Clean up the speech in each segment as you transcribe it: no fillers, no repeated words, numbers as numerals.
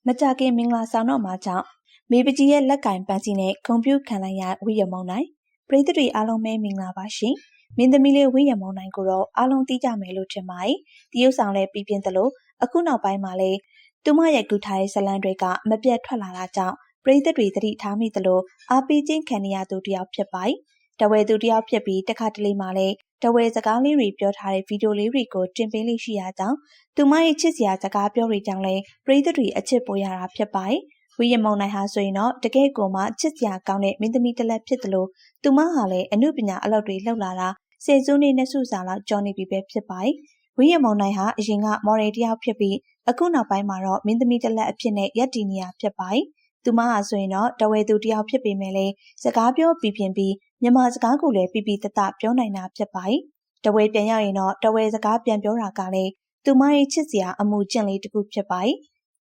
မကြခင်မင်္ဂလာဆောင်တော့မှာကြောင့်မေပကြီးရဲ့လက်ကင်ပန်းစီနဲ့ဂုံပြုခံလိုက်ရဝိရမုံနိုင်ပရိသတ်တွေအားလုံးပဲမင်္ဂလာပါရှင်မင်းသမီးလေးဝိရမုံနိုင်ကိုတော့အားလုံးသိကြမယ်လို့ထင်ပါတယ်တရုတ်ဆောင်လည်းပြီးပြင်းသလိုအခုနောက်ပိုင်းမှာလည်းသူမရဲ့ကူထားတဲ့ဇလံတွေကမပြတ်ထွက်လာတာကြောင့်ပရိသတ်တွေသတိထားမိသလိုအားပေးခြင်းခံရသူတယောက်ဖြစ်ပါတယ်တဝဲသူတယောက်ဖြစ်ပြီးတခါတလေမှလည်းတဝဲစကားလေးတွေပြောထားတဲ့ဗီဒီယိုလေးတွေကိုတင်ပေးလေးရှိရကြောင်းသူမရဲ့ချစ်စရာစကားပြောတွေကြောင့်လည်းပရိသတ်တွေအချစ်ပိုရတာဖြစ်ပါတယ်ဝိရမုံနိုင်ဟာဆိုရင်တော့တကယ့်ကိုမှချစ်စရာကောင်းတဲ့မင်းသမီးတစ်လက်ဖြစ်သလိုသူမဟာလည်းအမှုပညာအလုပ်တွေလှုပ်လာတာဆယ်စုနှစ်နဲ့စုစာလောက်ကြော်နေပြီပဲဖြစ်ပါတယ်ဝိရမုံနိုင်ဟာအရင်ကမော်ဒယ်တယောက်ဖြစ်ပြီးအခုနောက်ပိုင်းမှာတော့မင်းသမီးတစ်လက်အဖြစ်နဲ့ရပ်တည်နေရဖြစ်ပါတယ်သူမဟာဆိုရင်တော့တဝဲသူတယောက်ဖြစ်ပေမဲ့လည်းစကားပြောပြပြင်းပြီးမြန်မာစကားကိုလည်းပြပြတတပြောနိုင်တာဖြစ်ပါတယ်တဝဲပြန်ရောက်ရင်တော့တဝဲစကားပြန်ပြောတာကလည်းသူမရဲ့ချစ်စရာအမှုကျင့်လေးတစ်ခုဖြစ်ပါတယ်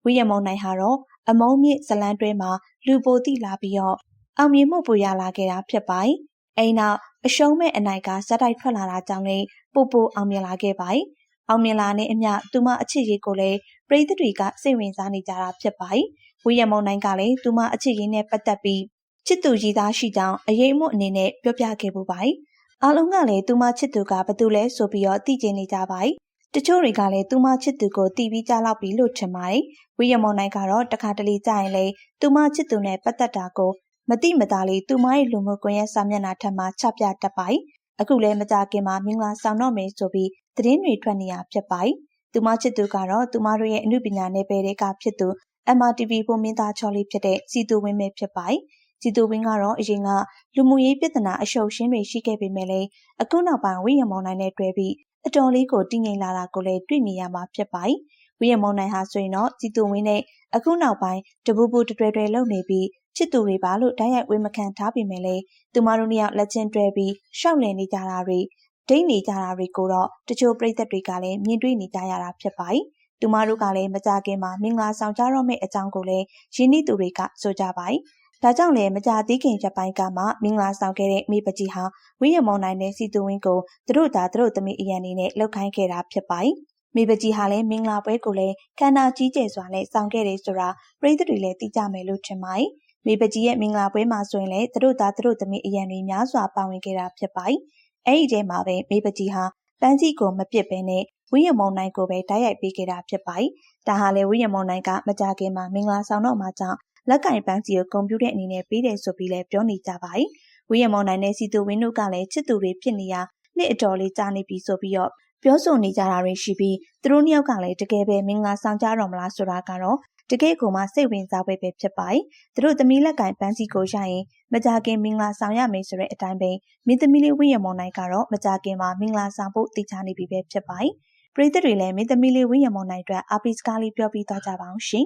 ဝိရမုံနိုင်ဟာတော့အမုံမြင့်ဇလန်းတွဲမှာလူပိုတိလာပြီးတော့အောင်မြင်မှုပိုရလာခဲ့တာဖြစ်ပါတယ်အိမ်နောက်အရှုံးမဲ့အနိုင်ကဇက်တိုက်ထွက်လာတာကြောင့်လည်းပိုအောင်မြင်လာခဲ့ပါတယ်အောင်မြင်လာတဲ့အမျှသူမအချစ်ရေးကိုလည်းပရိသတ်တွေကစိတ်ဝင်စားနေကြတာဖြစ်ပါတယ်ဝိရမုံနိုင်ကလည်းသူမအချစ်ရေးနဲ့ပတ်သက်ပြီးချစ်သူကြီးသားရှိကြောင်းအရေးမှုအနေနဲ့ပြောပြခဲ့ပူပါတယ်အားလုံးကလည်းသူမချစ်သူကဘသူလဲဆိုပြီးတော့သိကျင်နေကြပါတယ်တချို့တွေကလည်းသူမချစ်သူကိုတီးပြီးကြားလောက်ပြီလို့ထင်ပါတယ်ဝိရမုံနိုင်ကတော့တခါတလေကြာရင်လေသူမချစ်သူနဲ့ပတ်သက်တာကိုမတိမသားလေးသူမရဲ့လူမှုကွန်ရက်စာမျက်နှာထက်မှချပြတတ်ပါတယ်အခုလည်းမကြခင်မှာမင်္ဂလာဆောင်တော့မယ်ဆိုပြီးသတင်းတွေထွက်နေရဖြစ်ပါတယ်သူမချစ်သူကတော့သူမတို့ရဲ့အမှုပညာနယ်ပယ်တွေကဖြစ်သူ MRTV ပုံမင်းသားချော်လေးဖြစ်တဲ့စီတူဝင်းပဲဖြစ်ပါတယ်စီတူဝင်းကတော့အရင်ကလူမှုရေးပြဿနာအရှုပ်ရှင်းတွေရှိခဲ့ပေမဲ့လည်းအခုနောက်ပိုင်းဝိရမုံနိုင်နဲ့တွေ့ပြီးအတော်လေးကိုတည်ငြိမ်လာတာကိုလည်းတွေ့မြင်ရမှာဖြစ်ပါတယ်ဝိရမုံနိုင်ဟာဆိုရင်တော့စီတူဝင်းနဲ့အခုနောက်ပိုင်းတပူပူတွဲလုပ်နေပြီးချစ်သူတွေပါလို့တိုက်ရိုက်ဝေမခံထားပေမဲ့လည်းသူမတို့နှစ်ယောက်လက်ချင်းတွဲပြီးရှောက်လည်နေကြတာတွေဒိတ်နေကြတာတွေကိုတော့တချို့ပရိသတ်တွေကလည်းမြင်တွေ့နေကြရတာဖြစ်ပါတယ်သူမတို့ကလည်းမကြခင်မှာမင်္ဂလာဆောင်ကြတော့မယ့်အကြောင်းကိုလည်းရင်းနှီးသူတွေကဆိုကြပါတယ်ဒါကြောင့်လည်းမကြသေးခင်ရက်ပိုင်းကမှမင်္ဂလာဆောင်ခဲ့တဲ့မိပကြီးဟာဝိရမုံနိုင်နဲ့စီတူဝင်းကိုသူတို့သမီးအရန်နေနဲ့လှုပ်ခိုင်းခဲ့တာဖြစ်ပါတယ်မိပကြီးဟာလည်းမင်္ဂလာပွဲကိုလည်းခန္ဓာကြီးကျယ်စွာနဲ့ဆောင်ခဲ့တယ်ဆိုတာပရိသတ်တွေလည်းသိကြမယ်လို့ထင်ပါတယ်မိပကြီးရဲ့မင်္ဂလာပွဲမှာဆိုရင်လည်းသူတို့သမီးအရန်တွေများစွာပါဝင်ခဲ့တာဖြစ်ပါတယ်အဲ့ဒီထဲမှာပဲမိပကြီးဟာပန်းကြီးကိုမပစ်ဘဲနဲ့ဝိရမုံနိုင်ကိုပဲတိုက်ရိုက်ပေးခဲ့တာဖြစ်ပါတယ်ဒါဟာလည်းဝိရမုံနိုင်ကမကြခင်မှာမင်္ဂလာဆောင်တော့မှာကြောင့်လက်ကင်ပန်းစီကိုဂုံပြူတဲ့အနေနဲ့ပေးတယ်ဆိုပြီးလည်းပြောနေကြပါတယ်ဝိရမုံနိုင်နဲ့စီတူဝင်းတို့ကလည်းချစ်သူတွေဖြစ်နေရနှစ်အတော်လေးကြာနေပြီဆိုပြီးတော့ပြောဆိုနေကြတာတွေရှိပြီးသူတို့နှစ်ယောက်ကလည်းတကယ်ပဲမင်္ဂလာဆောင်ကြတော့မလားဆိုတာကတော့တကယ်ကိုမှစိတ်ဝင်စားပွဲပဲဖြစ်ပါတယ်သူတို့သမီးလက်ကင်ပန်းစီကိုရရင်မကြခင်မင်္ဂလာဆောင်ရမယ်ဆိုတဲ့အတိုင်းပဲမင်းသမီးလေးဝိရမုံနိုင်ကတော့မကြခင်မှာမင်္ဂလာဆောင်ဖို့တည်ချနေပြီပဲဖြစ်ပါတယ်ပရိသတ်တွေလည်းမင်းသမီးလေးဝိရမုံနိုင်အတွက်အားပေးစကားလေးပြောပြီးသွားကြပါအောင်ရှင်